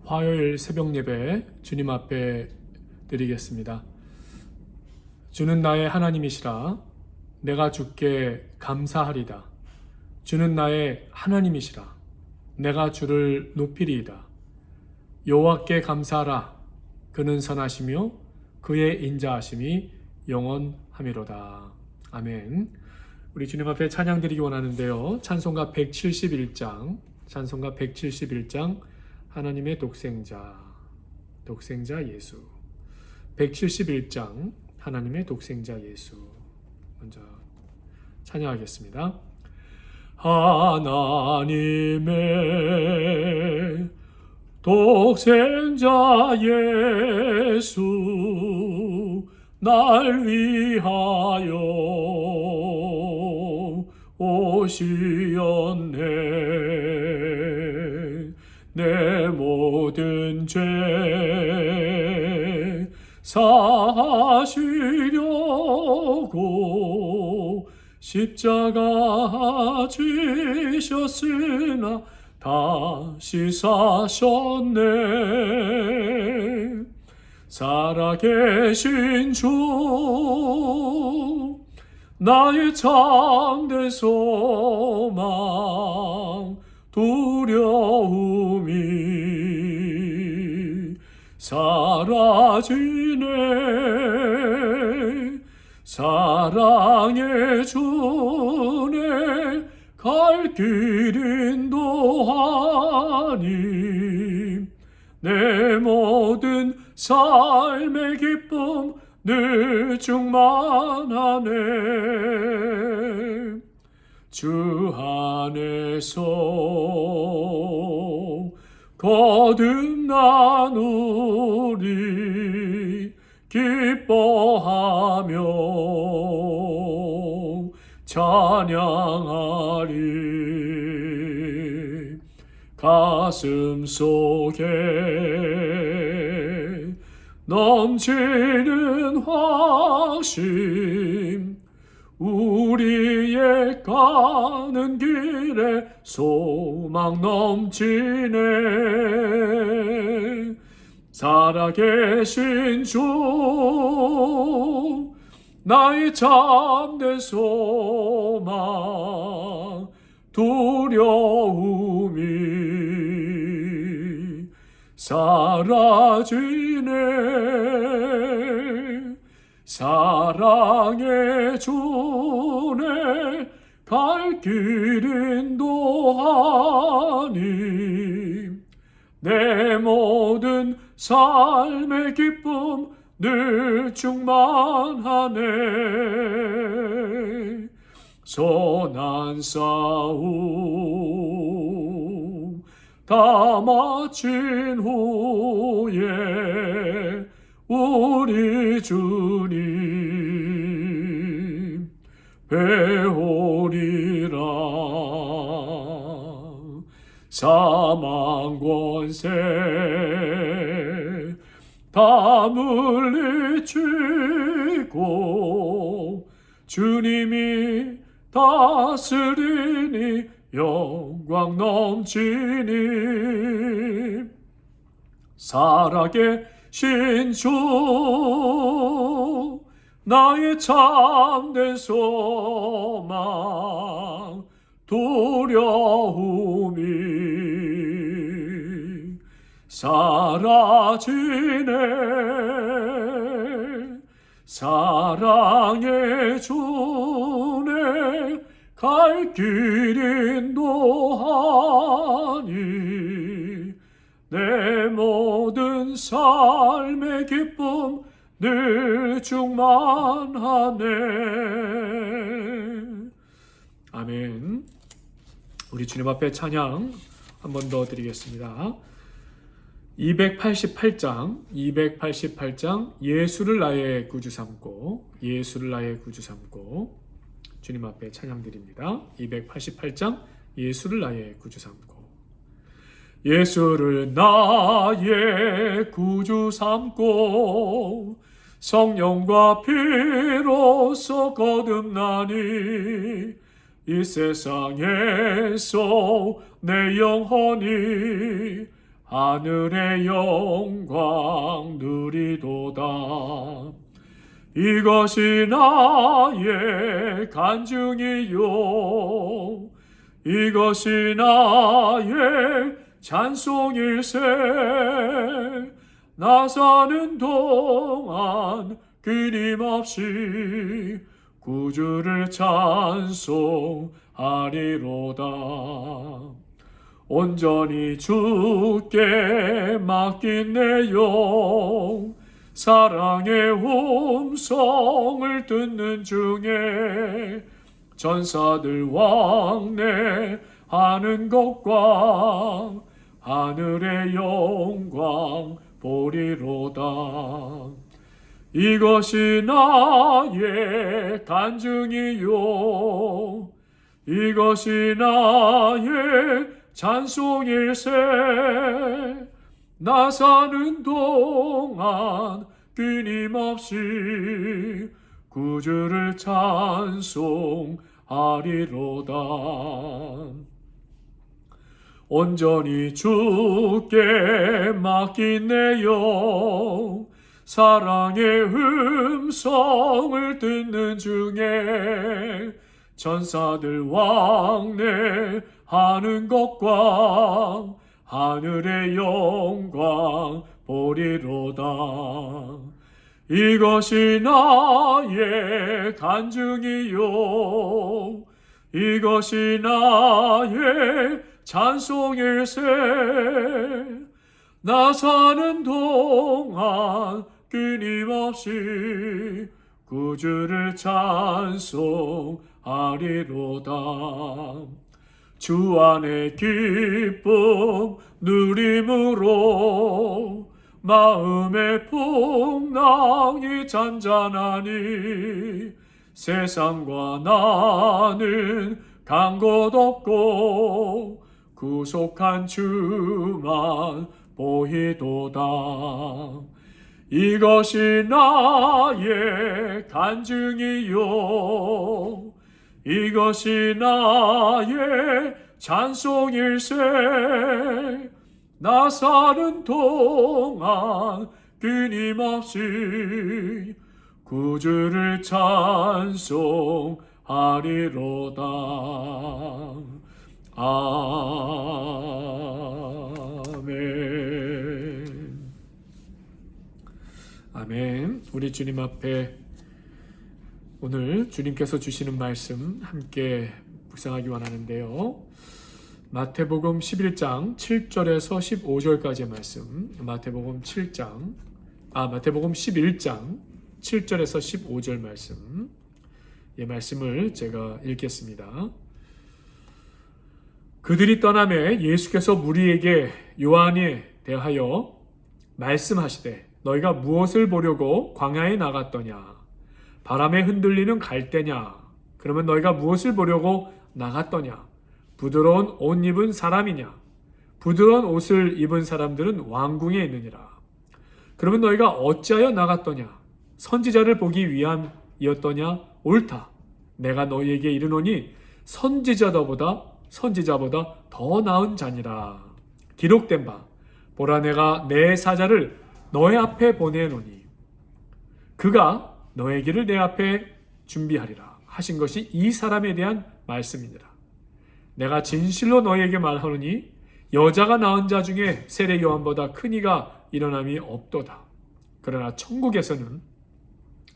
화요일 새벽 예배 주님 앞에 드리겠습니다. 주는 나의 하나님이시라. 내가 주께 감사하리다. 주는 나의 하나님이시라. 내가 주를 높이리이다. 여호와께 감사하라. 그는 선하시며 그의 인자하심이 영원하미로다. 아멘. 우리 주님 앞에 찬양 드리기 원하는데요. 찬송가 171장 하나님의 독생자 예수. 171장 하나님의 독생자 예수. 먼저 찬양하겠습니다. 하나님의 독생자 예수 날 위하여 오시었네. 내 모든 죄 사하시려고 십자가 지셨으나 다시 사셨네. 살아계신 주 나의 참된 소망 두려움이 사라지네. 사랑의 주네 갈 길 인도하니 내 모든 삶의 기쁨 늘 충만하네. 주 안에서 거듭난 우리 기뻐하며 찬양하리. 가슴 속에 넘치는 확신 우리의 가는 길에 소망 넘치네. 살아계신 주 나의 참된 소망 두려움이 사라지네. 사랑의 주네 갈 길 인도하니 내 모든 삶의 기쁨 늘 충만하네. 선한 싸움 다 마친 후에 우리 주님 배우리라. 사망 권세 다 물리치고 주님이 다스리니 영광 넘치니. 살아계신 주 나의 참된 소망 두려움이 사라지네. 사랑의 주네 갈 길 인도하니 내 모든 삶의 기쁨 늘 충만하네. 아멘. 우리 주님 앞에 찬양 한 번 더 드리겠습니다. 288장 예수를 나의 구주 삼고 주님 앞에 찬양 드립니다. 288장 예수를 나의 구주 삼고. 예수를 나의 구주 삼고 성령과 피로써 거듭나니 이 세상에서 내 영혼이 하늘의 영광 누리도다. 이것이 나의 간증이요 이것이 나의 찬송일세. 나 사는 동안 끊임없이 구주를 찬송하리로다. 온전히 주께 맡긴 내 영 사랑의 음성을 듣는 중에 전사들 왕래하는 것과 하늘의 영광 보리로다. 이것이 나의 간증이요 이것이 나의 찬송일세. 나 사는 동안 끊임없이 구주를 찬송하리로다. 온전히 주께 맡긴 내 영 사랑의 음성을 듣는 중에 전사들 왕래하는 것과 하늘의 영광 보리로다. 이것이 나의 간증이요 이것이 나의 찬송일세. 나 사는 동안 끊임없이 구주를 찬송하리로다. 주 안에 기쁨 누림으로 마음의 풍랑이 잔잔하니 세상과 나는 간 곳 없고 구속한 주만 보이도다. 이것이 나의 간증이요 이것이 나의 찬송일세. 나 사는 동안 끊임없이 구주를 찬송하리로다. 아멘. 아멘. 우리 주님 앞에 오늘 주님께서 주시는 말씀 함께 묵상하기 원하는데요. 마태복음 11장 7절에서 15절까지의 말씀. 마태복음 11장 7절에서 15절 말씀. 이 말씀을 제가 읽겠습니다. 그들이 떠나매 예수께서 무리에게 요한에 대하여 말씀하시되 너희가 무엇을 보려고 광야에 나갔더냐? 바람에 흔들리는 갈대냐? 그러면 너희가 무엇을 보려고 나갔더냐? 부드러운 옷 입은 사람이냐? 부드러운 옷을 입은 사람들은 왕궁에 있느니라. 그러면 너희가 어찌하여 나갔더냐? 선지자를 보기 위함이었더냐? 옳다. 내가 너희에게 이르노니 선지자보다 더 나은 자니라. 기록된 바 보라 내가 내 사자를 너희 앞에 보내노니 그가 너의 길을 내 앞에 준비하리라 하신 것이 이 사람에 대한 말씀이니라. 내가 진실로 너희에게 말하노니 여자가 낳은 자 중에 세례 요한보다 큰 이가 일어남이 없도다. 그러나 천국에서는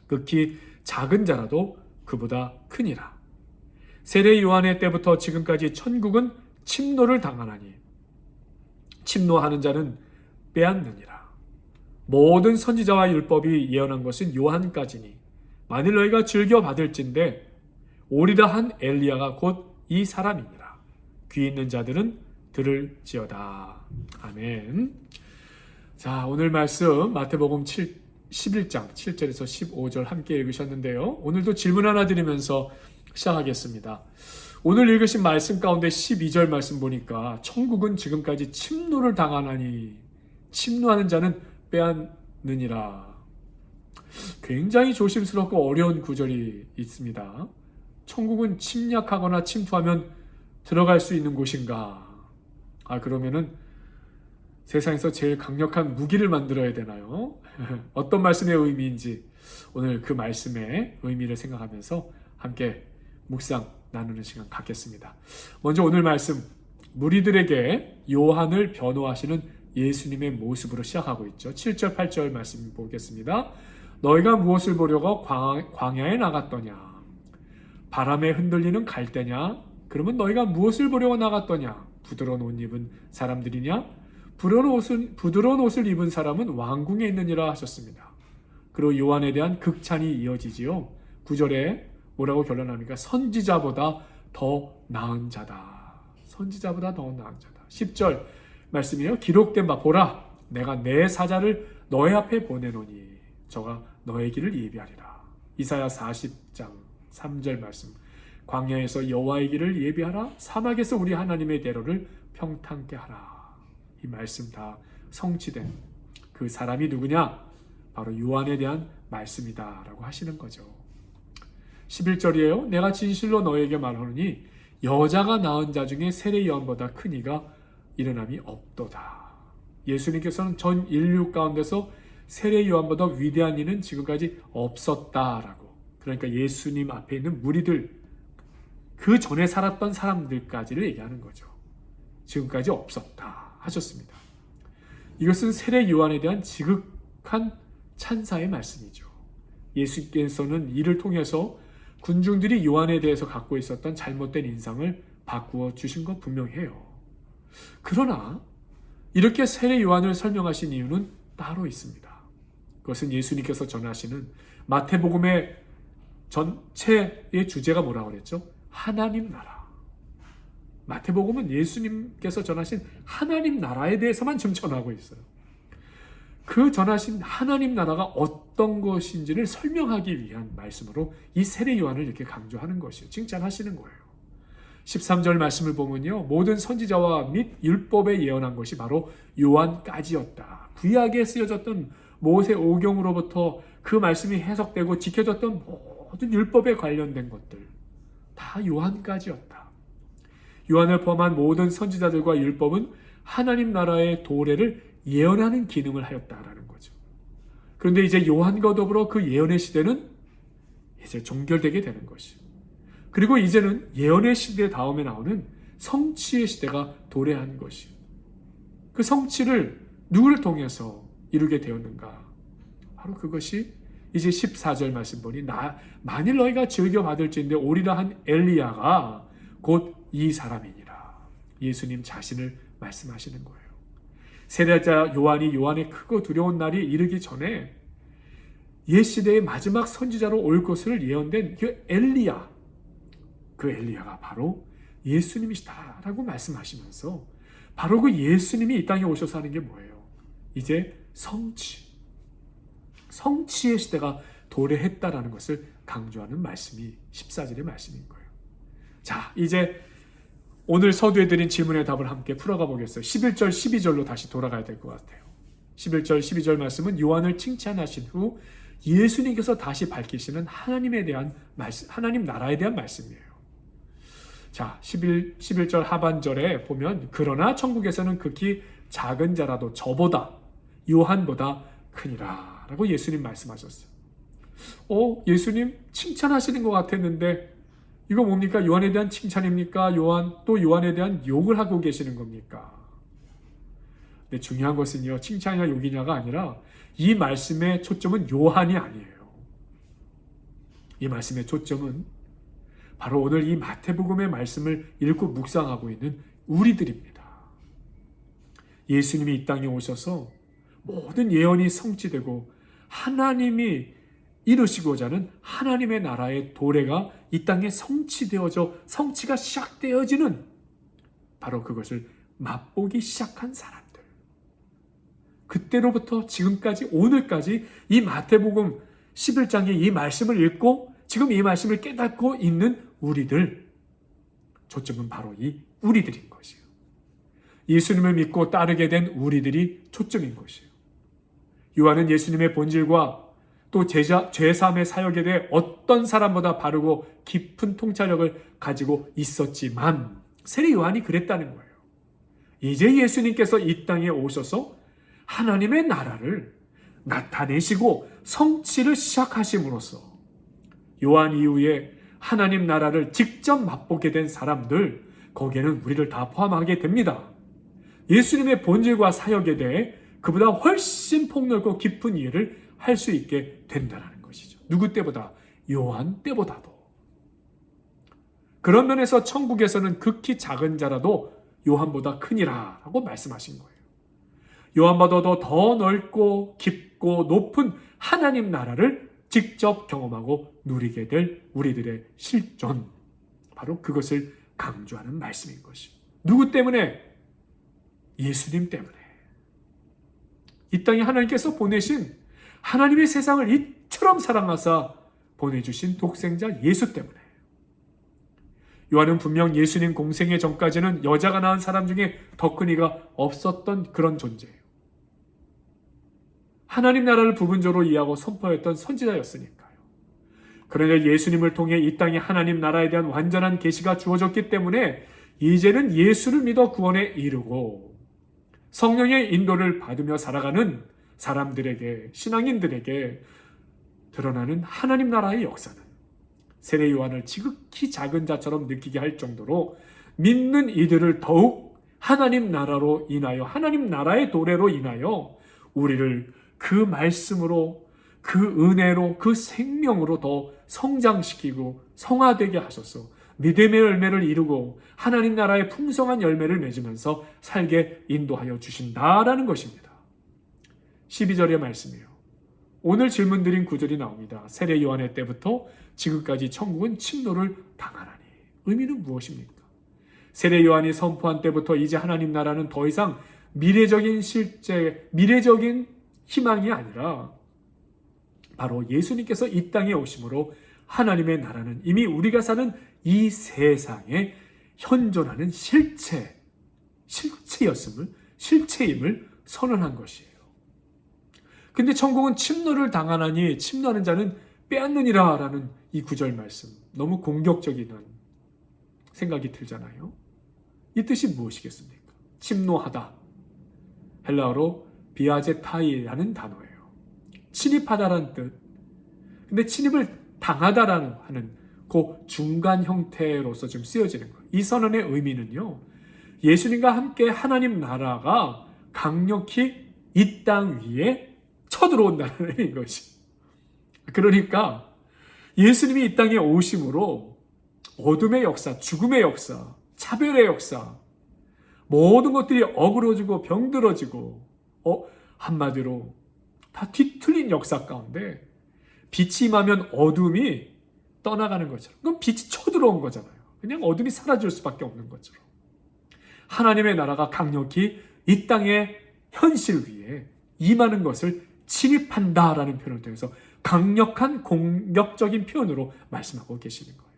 극히 작은 자라도 그보다 크니라. 세례 요한의 때부터 지금까지 천국은 침노를 당하나니 침노하는 자는 빼앗느니라. 모든 선지자와 율법이 예언한 것은 요한까지니 만일 너희가 즐겨 받을진대 오리라 한 엘리야가 곧 이 사람이니라. 귀 있는 자들은 들을지어다. 아멘. 자, 오늘 말씀 마태복음 11장 7절에서 15절 함께 읽으셨는데요. 오늘도 질문 하나 드리면서 시작하겠습니다. 오늘 읽으신 말씀 가운데 12절 말씀 보니까 천국은 지금까지 침노를 당하나니 침노하는 자는 빼앗느니라. 굉장히 조심스럽고 어려운 구절이 있습니다. 천국은 침략하거나 침투하면 들어갈 수 있는 곳인가? 그러면은 세상에서 제일 강력한 무기를 만들어야 되나요? 어떤 말씀의 의미인지 오늘 그 말씀의 의미를 생각하면서 함께 묵상 나누는 시간 갖겠습니다. 먼저 오늘 말씀, 무리들에게 요한을 변호하시는 예수님의 모습으로 시작하고 있죠. 7절 8절 말씀 보겠습니다. 너희가 무엇을 보려고 광야에 나갔더냐? 바람에 흔들리는 갈대냐? 그러면 너희가 무엇을 보려고 나갔더냐? 부드러운 옷 입은 사람들이냐? 부드러운 옷을 입은 사람은 왕궁에 있느니라 하셨습니다. 그리고 요한에 대한 극찬이 이어지지요. 9절에 뭐라고 결론합니까? 선지자보다 더 나은 자다. 선지자보다 더 나은 자다. 10절 말씀이에요. 기록된 바 보라, 내가 내 사자를 너희 앞에 보내노니 저가 너의 길을 예비하리라. 이사야 40장 3절 말씀. 광야에서 여호와의 길을 예비하라. 사막에서 우리 하나님의 대로를 평탄케 하라. 이 말씀 다 성취된 그 사람이 누구냐? 바로 요한에 대한 말씀이다 라고 하시는 거죠. 11절이에요. 내가 진실로 너에게 말하노니 여자가 낳은 자 중에 세례 요한보다 큰 이가 일어남이 없도다. 예수님께서는 전 인류 가운데서 세례 요한보다 위대한 이는 지금까지 없었다라고. 그러니까 예수님 앞에 있는 무리들, 그 전에 살았던 사람들까지를 얘기하는 거죠. 지금까지 없었다 하셨습니다. 이것은 세례 요한에 대한 지극한 찬사의 말씀이죠. 예수께서는 이를 통해서 군중들이 요한에 대해서 갖고 있었던 잘못된 인상을 바꾸어 주신 것 분명해요. 그러나 이렇게 세례 요한을 설명하신 이유는 따로 있습니다. 그것은 예수님께서 전하시는 마태복음의 전체의 주제가 뭐라고 그랬죠? 하나님 나라. 마태복음은 예수님께서 전하신 하나님 나라에 대해서만 지금 전하고 있어요. 그 전하신 하나님 나라가 어떤 것인지를 설명하기 위한 말씀으로 이 세례 요한을 이렇게 강조하는 것이에요. 칭찬하시는 거예요. 13절 말씀을 보면요, 모든 선지자와 및 율법에 예언한 것이 바로 요한까지였다. 구약에 쓰여졌던 모세 오경으로부터 그 말씀이 해석되고 지켜졌던 모든 율법에 관련된 것들 다 요한까지였다. 요한을 포함한 모든 선지자들과 율법은 하나님 나라의 도래를 예언하는 기능을 하였다라는 거죠. 그런데 이제 요한과 더불어 그 예언의 시대는 이제 종결되게 되는 것이에요. 그리고 이제는 예언의 시대 다음에 나오는 성취의 시대가 도래한 것이에요. 그 성취를 누구를 통해서 이루게 되었는가? 바로 그것이 이제 14절 말씀 보니 만일 너희가 즐겨 받을지인데 오리라 한 엘리야가 곧 이 사람이니라. 예수님 자신을 말씀하시는 거예요. 세례자 요한이 요한의 크고 두려운 날이 이르기 전에 옛 시대의 마지막 선지자로 올 것을 예언된 그 엘리야, 그 엘리야가 바로 예수님이시다라고 말씀하시면서 바로 그 예수님이 이 땅에 오셔서 하는 게 뭐예요? 이제 성취의 시대가 도래했다라는 것을 강조하는 말씀이 14절의 말씀인 거예요. 자, 이제 오늘 서두에 드린 질문의 답을 함께 풀어가 보겠어요. 11절, 12절로 다시 돌아가야 될 것 같아요. 11절, 12절 말씀은 요한을 칭찬하신 후 예수님께서 다시 밝히시는 하나님에 대한 말씀, 하나님 나라에 대한 말씀이에요. 자, 11절 하반절에 보면 그러나 천국에서는 극히 작은 자라도 저보다 요한보다 크니라 라고 예수님 말씀하셨어요. 예수님 칭찬하시는 것 같았는데 이거 뭡니까? 요한에 대한 칭찬입니까? 요한에 대한 욕을 하고 계시는 겁니까? 근데 중요한 것은요, 칭찬이냐 욕이냐가 아니라 이 말씀의 초점은 요한이 아니에요. 이 말씀의 초점은 바로 오늘 이 마태복음의 말씀을 읽고 묵상하고 있는 우리들입니다. 예수님이 이 땅에 오셔서 모든 예언이 성취되고 하나님이 이루시고자 하는 하나님의 나라의 도래가 이 땅에 성취가 시작되어지는 바로 그것을 맛보기 시작한 사람들. 그때로부터 지금까지 오늘까지 이 마태복음 11장의 이 말씀을 읽고 지금 이 말씀을 깨닫고 있는 우리들, 초점은 바로 이 우리들인 것이에요. 예수님을 믿고 따르게 된 우리들이 초점인 것이에요. 요한은 예수님의 본질과 또 죄사함의 사역에 대해 어떤 사람보다 바르고 깊은 통찰력을 가지고 있었지만 세례 요한이 그랬다는 거예요. 이제 예수님께서 이 땅에 오셔서 하나님의 나라를 나타내시고 성취를 시작하심으로써 요한 이후에 하나님 나라를 직접 맛보게 된 사람들, 거기에는 우리를 다 포함하게 됩니다. 예수님의 본질과 사역에 대해 그보다 훨씬 폭넓고 깊은 이해를 할 수 있게 된다는 것이죠. 누구 때보다? 요한 때보다도. 그런 면에서 천국에서는 극히 작은 자라도 요한보다 크니라 라고 말씀하신 거예요. 요한보다도 더 넓고 깊고 높은 하나님 나라를 직접 경험하고 누리게 될 우리들의 실존, 바로 그것을 강조하는 말씀인 것이죠. 누구 때문에? 예수님 때문에. 이 땅에 하나님께서 보내신, 하나님의 세상을 이처럼 사랑하사 보내주신 독생자 예수 때문에. 요한은 분명 예수님 공생애 전까지는 여자가 낳은 사람 중에 더 큰 이가 없었던 그런 존재예요. 하나님 나라를 부분적으로 이해하고 선포했던 선지자였으니까요. 그러나 예수님을 통해 이 땅에 하나님 나라에 대한 완전한 계시가 주어졌기 때문에 이제는 예수를 믿어 구원에 이르고 성령의 인도를 받으며 살아가는 사람들에게, 신앙인들에게 드러나는 하나님 나라의 역사는 세례 요한을 지극히 작은 자처럼 느끼게 할 정도로 믿는 이들을 더욱 하나님 나라로 인하여, 하나님 나라의 도래로 인하여 우리를 그 말씀으로, 그 은혜로, 그 생명으로 더 성장시키고 성화되게 하셔서 믿음의 열매를 이루고 하나님 나라의 풍성한 열매를 맺으면서 살게 인도하여 주신다라는 것입니다. 12절의 말씀이에요. 오늘 질문드린 구절이 나옵니다. 세례 요한의 때부터 지금까지 천국은 침노를 당하나니. 의미는 무엇입니까? 세례 요한이 선포한 때부터 이제 하나님 나라는 더 이상 미래적인 희망이 아니라 바로 예수님께서 이 땅에 오심으로 하나님의 나라는 이미 우리가 사는 이 세상에 현존하는 실체임을 선언한 것이에요. 근데 천국은 침노를 당하나니 침노하는 자는 빼앗느니라 라는 이 구절 말씀, 너무 공격적인 생각이 들잖아요. 이 뜻이 무엇이겠습니까? 침노하다, 헬라어로 비아제타이라는 단어예요. 침입하다라는 뜻. 근데 침입을 당하다라는 하는 그 중간 형태로서 지금 쓰여지는 거예요. 이 선언의 의미는요, 예수님과 함께 하나님 나라가 강력히 이 땅 위에 쳐들어온다는 것이. 그러니까 예수님이 이 땅에 오심으로 어둠의 역사, 죽음의 역사, 차별의 역사, 모든 것들이 어그러지고 병들어지고 한마디로 다 뒤틀린 역사 가운데 빛이 임하면 어둠이 떠나가는 것처럼, 그건 빛이 쳐들어온 거잖아요. 그냥 어둠이 사라질 수밖에 없는 것처럼 하나님의 나라가 강력히 이 땅의 현실 위에 임하는 것을 침입한다라는 표현을 통해서 강력한 공격적인 표현으로 말씀하고 계시는 거예요.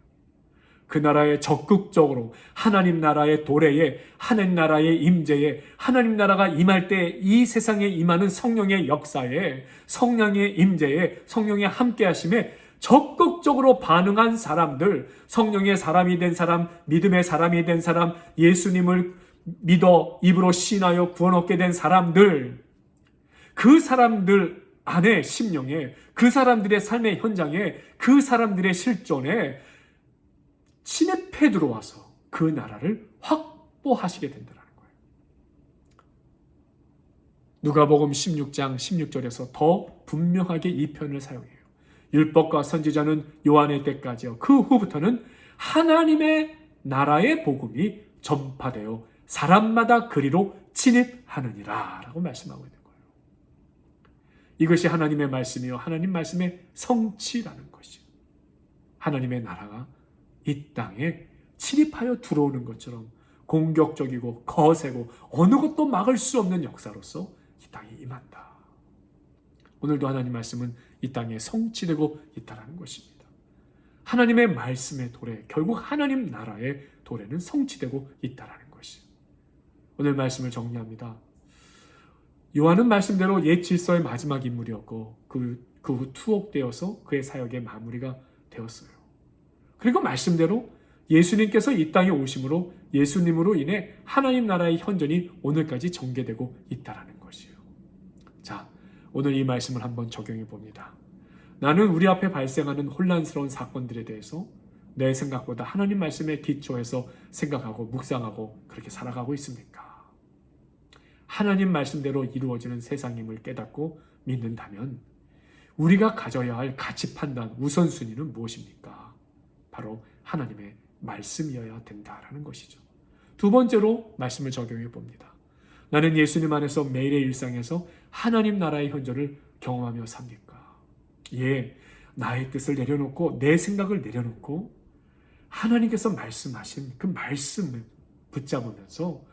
그 나라에 적극적으로 하나님 나라의 도래에, 하나님 나라의 임재에, 하나님 나라가 임할 때 이 세상에 임하는 성령의 역사에, 성령의 임재에, 성령의 함께하심에 적극적으로 반응한 사람들, 성령의 사람이 된 사람, 믿음의 사람이 된 사람, 예수님을 믿어 입으로 신하여 구원 얻게 된 사람들, 그 사람들 안에 심령에, 그 사람들의 삶의 현장에, 그 사람들의 실존에 침입해 들어와서 그 나라를 확보하시게 된다는 거예요. 누가복음 16장 16절에서 더 분명하게 이 표현을 사용해요. 율법과 선지자는 요한의 때까지요. 그 후부터는 하나님의 나라의 복음이 전파되어 사람마다 그리로 진입하느니라 라고 말씀하고 있는 거예요. 이것이 하나님의 말씀이요, 하나님 말씀의 성취라는 것이요. 하나님의 나라가 이 땅에 침입하여 들어오는 것처럼 공격적이고 거세고 어느 것도 막을 수 없는 역사로서 이 땅에 임한다. 오늘도 하나님 말씀은 이 땅에 성취되고 있다는 것입니다. 하나님의 말씀의 도래, 결국 하나님 나라의 도래는 성취되고 있다는 것이죠. 오늘 말씀을 정리합니다. 요한은 말씀대로 옛 질서의 마지막 인물이었고 그 후 투옥되어서 그의 사역의 마무리가 되었어요. 그리고 말씀대로 예수님께서 이 땅에 오심으로 예수님으로 인해 하나님 나라의 현존이 오늘까지 전개되고 있다라는 것이에요. 자, 오늘 이 말씀을 한번 적용해 봅니다. 나는 우리 앞에 발생하는 혼란스러운 사건들에 대해서 내 생각보다 하나님 말씀에 기초해서 생각하고 묵상하고 그렇게 살아가고 있습니까? 하나님 말씀대로 이루어지는 세상임을 깨닫고 믿는다면 우리가 가져야 할 가치 판단 우선순위는 무엇입니까? 바로 하나님의 말씀이어야 된다라는 것이죠. 두 번째로 말씀을 적용해 봅니다. 나는 예수님 안에서 매일의 일상에서 하나님 나라의 현존을 경험하며 삽니까? 예, 나의 뜻을 내려놓고 내 생각을 내려놓고 하나님께서 말씀하신 그 말씀을 붙잡으면서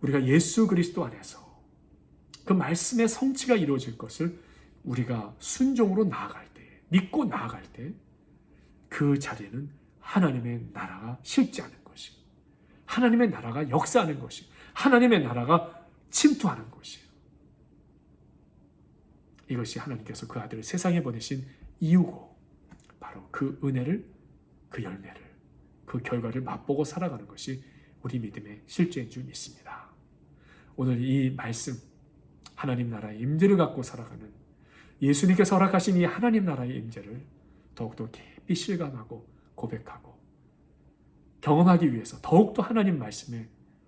우리가 예수 그리스도 안에서 그 말씀의 성취가 이루어질 것을 우리가 순종으로 나아갈 때, 믿고 나아갈 때 그 자리에는 하나님의 나라가 실제하는 것이, 하나님의 나라가 역사하는 것이, 하나님의 나라가 침투하는 것이에요. 이것이 하나님께서 그 아들을 세상에 보내신 이유고, 바로 그 은혜를, 그 열매를, 그 결과를 맛보고 살아가는 것이 우리 믿음의 실제인 줄 믿습니다. 오늘 이 말씀, 하나님 나라의 임재를 갖고 살아가는 예수님께서 허락하신 이 하나님 나라의 임재를 더욱더 깊이 실감하고 고백하고 경험하기 위해서 더욱더 하나님 말씀에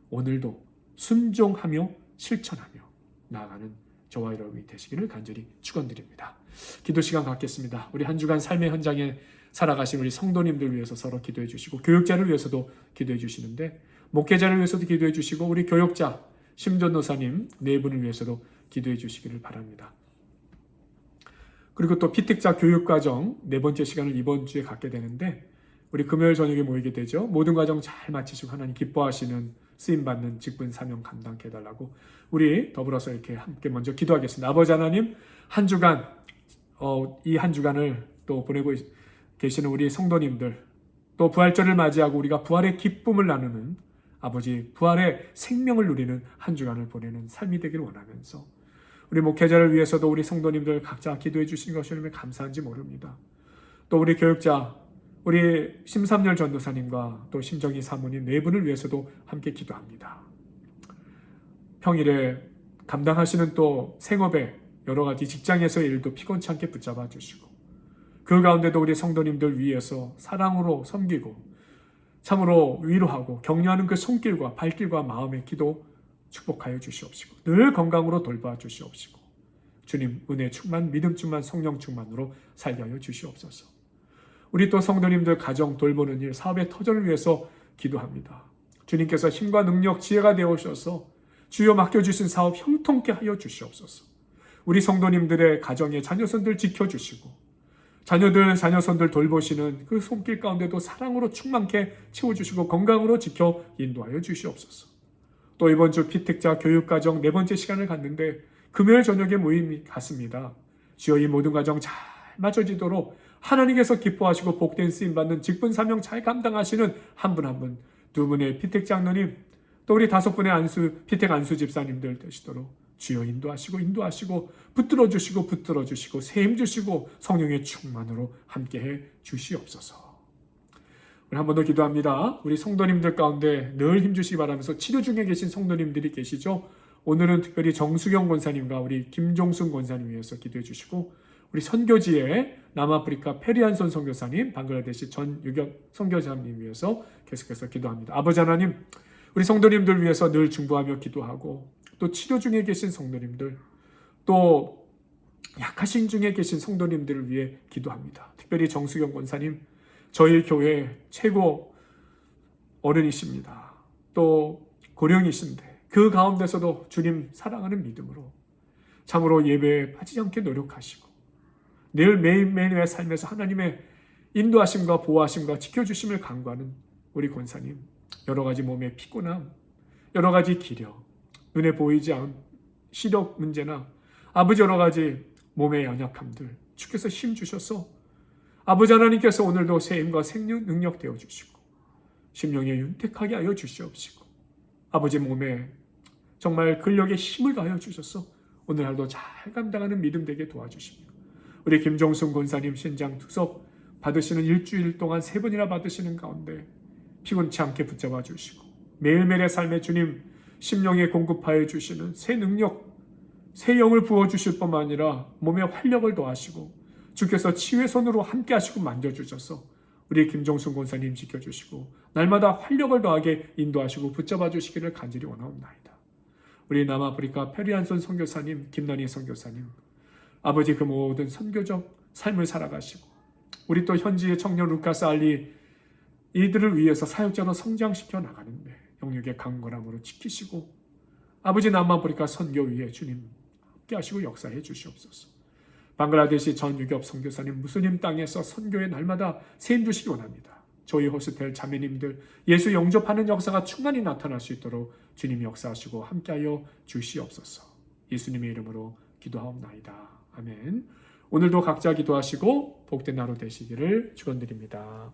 오늘도 순종하며 실천하며 나아가는 저와 여러분이 되시기를 간절히 축원드립니다. 기도 시간 갖겠습니다. 우리 한 주간 삶의 현장에 살아가신 우리 성도님들 위해서 서로 기도해 주시고 교육자를 위해서도 기도해 주시는데 목회자를 위해서도 기도해 주시고 우리 교육자 심전도사님 네 분을 위해서도 기도해 주시기를 바랍니다. 그리고 또 피택자 교육과정 네 번째 시간을 이번 주에 갖게 되는데 우리 금요일 저녁에 모이게 되죠. 모든 과정 잘 마치시고 하나님 기뻐하시는 쓰임받는 직분 사명 감당케 해달라고 우리 더불어서 이렇게 함께 먼저 기도하겠습니다. 아버지 하나님 한 주간 이 한 주간을 또 보내고 계시는 우리 성도님들 또 부활절을 맞이하고 우리가 부활의 기쁨을 나누는 아버지 부활의 생명을 누리는 한 주간을 보내는 삶이 되기를 원하면서 우리 목회자를 위해서도 우리 성도님들 각자 기도해 주신 것이 얼마나 감사한지 모릅니다. 또 우리 교육자 우리 심삼열 전도사님과 또 심정희 사모님 네 분을 위해서도 함께 기도합니다. 평일에 감당하시는 또 생업에 여러 가지 직장에서의 일도 피곤치 않게 붙잡아 주시고 그 가운데도 우리 성도님들 위해서 사랑으로 섬기고 참으로 위로하고 격려하는 그 손길과 발길과 마음의 기도 축복하여 주시옵시고 늘 건강으로 돌봐 주시옵시고 주님 은혜 충만 믿음 충만 성령 충만으로 살게 하여 주시옵소서. 우리 또 성도님들 가정 돌보는 일 사업의 터전을 위해서 기도합니다. 주님께서 힘과 능력 지혜가 되어 오셔서 주여 맡겨주신 사업 형통케 하여 주시옵소서. 우리 성도님들의 가정의 자녀손들 지켜주시고 자녀손들 돌보시는 그 손길 가운데도 사랑으로 충만케 채워주시고 건강으로 지켜 인도하여 주시옵소서. 또 이번 주 피택자 교육과정 네 번째 시간을 갖는데 금요일 저녁에 모임이 같습니다. 주여 이 모든 과정 잘 맞춰지도록 하나님께서 기뻐하시고 복된 쓰임받는 직분 사명 잘 감당하시는 한 분 한 분 두 분의 피택 장로님 또 우리 다섯 분의 피택 안수 집사님들 되시도록 주여 인도하시고 붙들어 주시고 세임 주시고 성령의 충만으로 함께해 주시옵소서. 우리 한 번 더 기도합니다. 우리 성도님들 가운데 늘 힘주시기 바라면서 치료 중에 계신 성도님들이 계시죠. 오늘은 특별히 정수경 권사님과 우리 김종순 권사님 위해서 기도해 주시고 우리 선교지의 남아프리카 페리안손 선교사님, 방글라데시 전유격 선교사님 위해서 계속해서 기도합니다. 아버지 하나님, 우리 성도님들 위해서 늘 중보하며 기도하고 또 치료 중에 계신 성도님들, 또 약하신 중에 계신 성도님들을 위해 기도합니다. 특별히 정수경 권사님, 저희 교회 최고 어른이십니다. 또 고령이신데 그 가운데서도 주님 사랑하는 믿음으로 참으로 예배에 빠지지 않게 노력하시고 늘 매일매일의 삶에서 하나님의 인도하심과 보호하심과 지켜주심을 간구하는 우리 권사님, 여러 가지 몸의 피곤함, 여러 가지 기력, 눈에 보이지 않은 시력 문제나 아버지 여러 가지 몸의 연약함들 주께서 힘 주셔서 아버지 하나님께서 오늘도 새 힘과 생명 능력 되어주시고 심령에 윤택하게 하여 주시옵시고 아버지 몸에 정말 근력에 힘을 가하여 주셔서 오늘 하루도 잘 감당하는 믿음 되게 도와주십니다. 우리 김종순 권사님 신장 투석 받으시는 일주일 동안 3번이나 받으시는 가운데 피곤치 않게 붙잡아 주시고 매일매일의 삶에 주님 심령에 공급하여 주시는 새 능력, 새 영을 부어주실 뿐만 아니라 몸에 활력을 더하시고 주께서 치유의 손으로 함께 하시고 만져주셔서 우리 김종순 권사님 지켜주시고 날마다 활력을 더하게 인도하시고 붙잡아 주시기를 간절히 원하옵나이다. 우리 남아프리카 페리안손 선교사님, 김난희 선교사님, 아버지 그 모든 선교적 삶을 살아가시고 우리 또 현지의 청년 루카스 알리 이들을 위해서 사역자로 성장시켜 나가는데 영역의 강건함으로 지키시고 아버지 남아프리카 선교 위에 주님 함께 하시고 역사해 주시옵소서. 방글라데시 전 유교 선교사님 무슬림 땅에서 선교에 날마다 세임 주시기 원합니다. 저희 호스텔 자매님들 예수 영접하는 역사가 충만히 나타날 수 있도록 주님이 역사하시고 함께하여 주시옵소서. 예수님의 이름으로 기도하옵나이다. 아멘. 오늘도 각자 기도하시고 복된 하루 되시기를 축원드립니다.